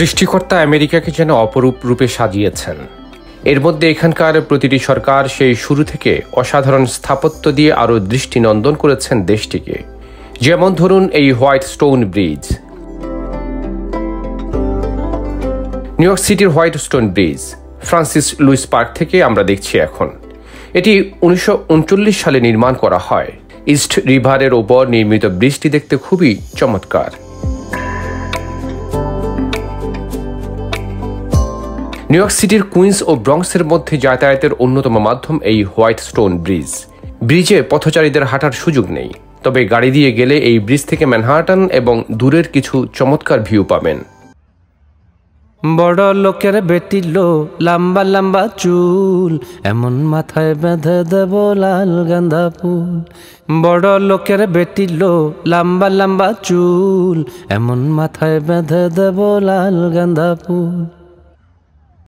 সৃষ্টিকর্তা আমেরিকাকে যেন অপরূপ রূপে সাজিয়েছেন। এর মধ্যে এখানকার প্রতিটি সরকার সেই শুরু থেকে অসাধারণ স্থাপত্য দিয়ে আরও দৃষ্টিনন্দন করেছেন দেশটিকে। যেমন ধরুন এই White Stone Bridge. New York সিটির White Stone Bridge Francis Lewis Park থেকে আমরা দেখছি এখন। এটি 1939 সালে নির্মাণ করা হয়। ইস্ট রিভারের ওপর নির্মিত ব্রিজটি দেখতে খুবই চমৎকার। নিউ ইয়র্ক সিটির কুইন্স ও ব্রঙ্কসের মধ্যে যাতায়াতের অন্যতম মাধ্যম এই হোয়াইট স্টোন ব্রিজ। ব্রিজে পথচারীদের হাঁটার সুযোগ নেই, তবে গাড়ি দিয়ে গেলে এই ব্রিজ থেকে ম্যানহাটন এবং দূরের কিছু চমৎকার ভিউ পাবেন। বড় লোকের বেটি লো, লম্বা লম্বা চুল, এমন মাথায় বেঁধে দেব লাল গাঁদা ফুল। বড় লোকের বেটি লো, লম্বা লম্বা চুল, এমন মাথায় বেঁধে দেব লাল গাঁদা ফুল।